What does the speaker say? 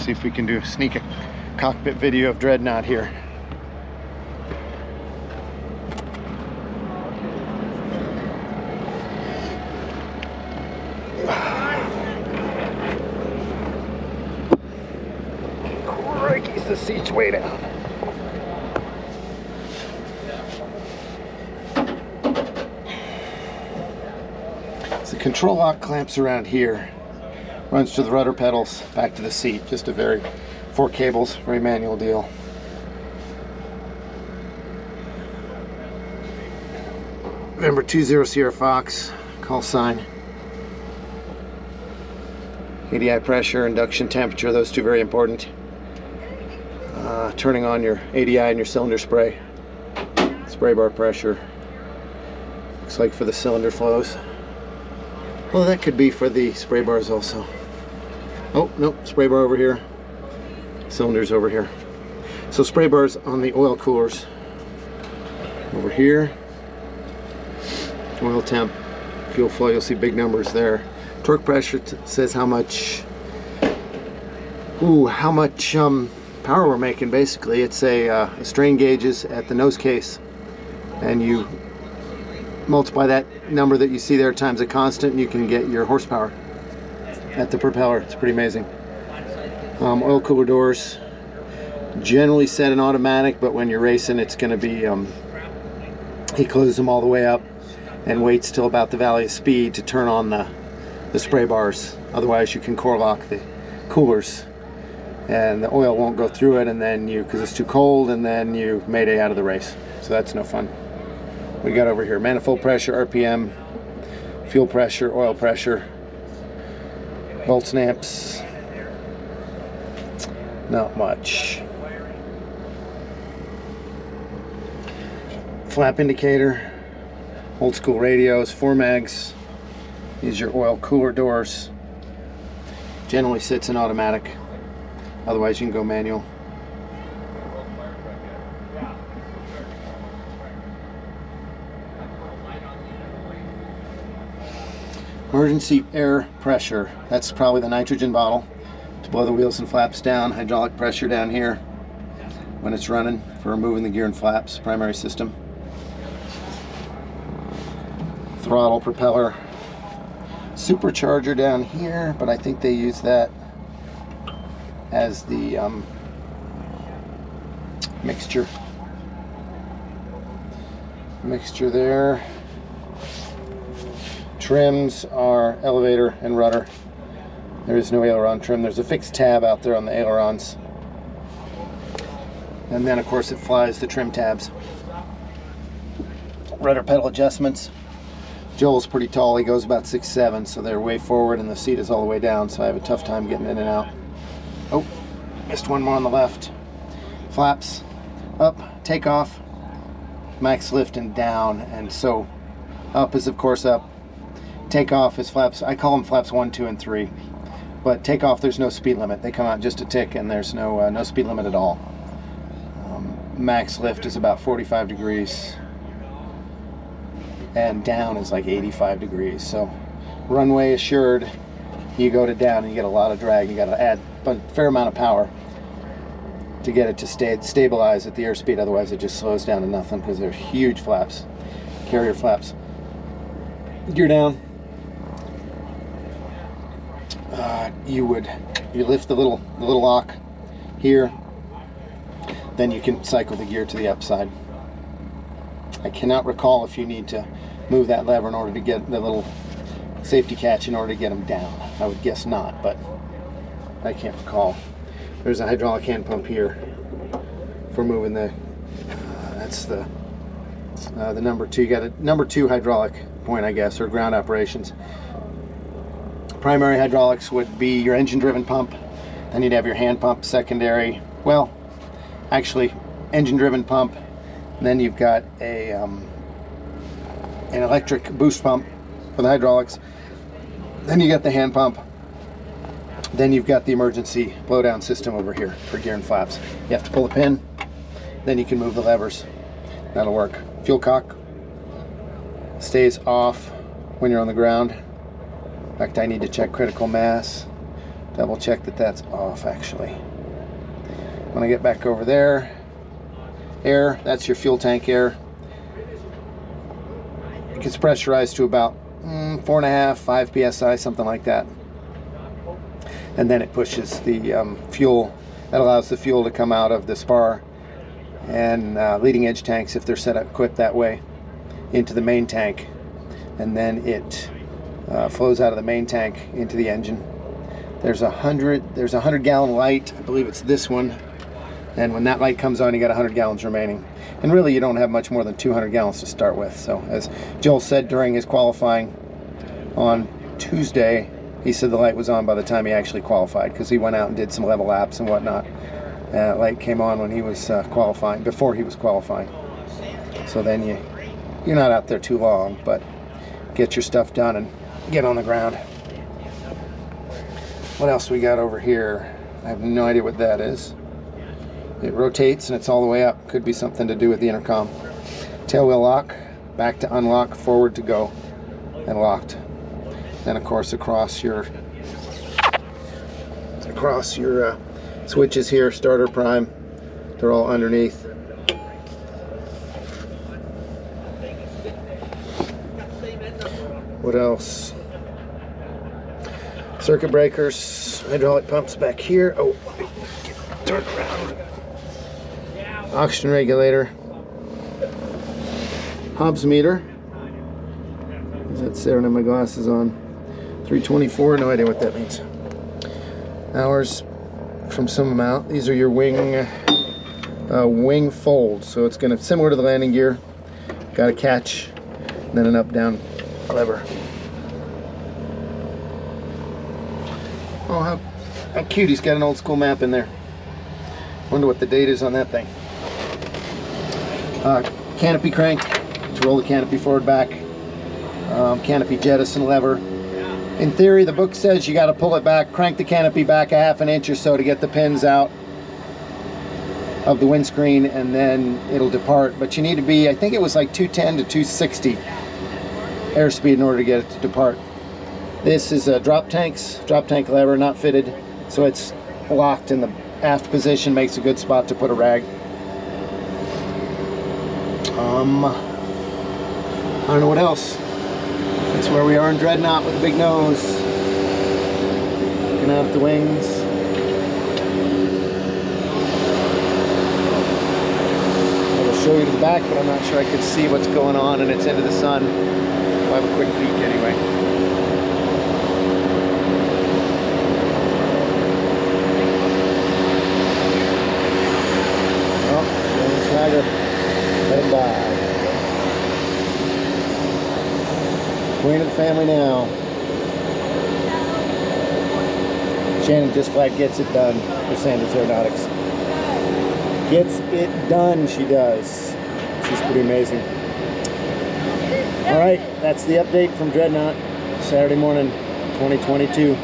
See if we can sneak a cockpit video of Dreadnought here. Crikey's the seat's way down. So the control lock clamps around here. Runs to the rudder pedals, back to the seat. Just a 4 cables, very manual deal. November 20 Sierra Fox, call sign. ADI pressure, induction temperature, those two very important. Turning on your ADI and your cylinder spray. Spray bar pressure. Looks like for the cylinder flows. Well, that could be for the spray bars also. Oh, nope, spray bar over here. Cylinders over here. So spray bars on the oil coolers. Over here. Oil temp, fuel flow, you'll see big numbers there. Torque pressure says how much power we're making. Basically, it's a strain gauges at the nose case, and you multiply that number that you see there times a constant, and you can get your horsepower at the propeller. It's pretty amazing. Oil cooler doors generally set in automatic, but when you're racing, it's going to be he closes them all the way up and waits till about the valley of speed to turn on the spray bars. Otherwise, you can core lock the coolers and the oil won't go through it, and then because it's too cold, and then you mayday out of the race. So that's no fun. We got over here manifold pressure, RPM, fuel pressure, oil pressure, volts and amps. Not much. Flap indicator, old school radios, 4 mags. These are your oil cooler doors. Generally sits in automatic. Otherwise you can go manual. Emergency air pressure. That's probably the nitrogen bottle to blow the wheels and flaps down. Hydraulic pressure down here when it's running for removing the gear and flaps. Primary system. Throttle, propeller. Supercharger down here, but I think they use that as the mixture there. Trims are elevator and rudder. There is no aileron trim. There's a fixed tab out there on the ailerons, and then of course it flies the trim tabs. Rudder pedal adjustments. Joel's pretty tall, he goes about 6'7", so they're way forward and the seat is all the way down, so I have a tough time getting in and out. Oh, missed one more on the left. Flaps, up, takeoff, max lift and down, and so up is of course up. Takeoff is flaps, I call them flaps 1, 2, and 3. But takeoff, there's no speed limit. They come out just a tick and there's no speed limit at all. Max lift is about 45 degrees. And down is like 85 degrees. So runway assured, you go to down and you get a lot of drag. You got to add a fair amount of power to get it to stabilize at the airspeed. Otherwise it just slows down to nothing because they're huge flaps, carrier flaps. Gear down. You lift the little lock here, then you can cycle the gear to the upside. I cannot recall if you need to move that lever in order to get the little safety catch in order to get them down. I would guess not, but I can't recall. There's a hydraulic hand pump here for moving the, that's the number 2. You got a number 2 hydraulic point, I guess, or ground operations. Primary hydraulics would be your engine driven pump. Then you'd have your hand pump, secondary. Well, actually, engine driven pump. Then you've got an electric boost pump for the hydraulics. Then you got the hand pump. Then you've got the emergency blowdown system over here for gear and flaps. You have to pull the pin, then you can move the levers. That'll work. Fuel cock stays off when you're on the ground. In fact, I need to check critical mass. double check that that's off actually. When I get back over there, air, that's your fuel tank air. It gets pressurized to about 4.5, 5 psi, something like that. And then it pushes the fuel, that allows the fuel to come out of the spar and leading edge tanks, if they're set up equipped that way, into the main tank. And then it flows out of the main tank into the engine. There's a 100 gallon light, I believe it's this one. And when that light comes on, you got 100 gallons remaining. And really, you don't have much more than 200 gallons to start with. So as Joel said during his qualifying on Tuesday, he said the light was on by the time he actually qualified, because he went out and did some level laps and whatnot. Light came on when he was qualifying, before he was qualifying. So then you're not out there too long, but get your stuff done and get on the ground. What else we got over here? I have no idea what that is. It rotates and it's all the way up. Could be something to do with the intercom. Tailwheel lock, back to unlock, forward to go, and locked. Then of course across your switches here, starter, prime, they're all underneath. What else? Circuit breakers, hydraulic pumps back here. Oh, turn around. Oxygen regulator. Hobbs meter. Is that Sarah? I have my glasses on. 324, no idea what that means. Hours from some amount. These are your wing folds. So it's gonna, similar to the landing gear. Got a catch, and then an up-down lever. Oh, how cute, he's got an old school map in there. Wonder what the date is on that thing. Canopy crank to roll the canopy forward back. Canopy jettison lever. In theory, the book says you got to pull it back, crank the canopy back a half an inch or so to get the pins out of the windscreen, and then it'll depart. But you need to be, I think it was like 210 to 260 airspeed in order to get it to depart. This is a drop tank lever, not fitted, so it's locked in the aft position, makes a good spot to put a rag. I don't know what else. That's where we are in Dreadnought with the big nose. Looking out at the wings. I'll show you the back, but I'm not sure I could see what's going on, and it's into the sun. We'll have a quick peek anyway. Oh, swagger. Head by. Queen of the family now. Shannon just flat gets it done for Sanders Aeronautics. Gets it done, she does. She's pretty amazing. Alright, that's the update from Dreadnought, Saturday morning, 2022.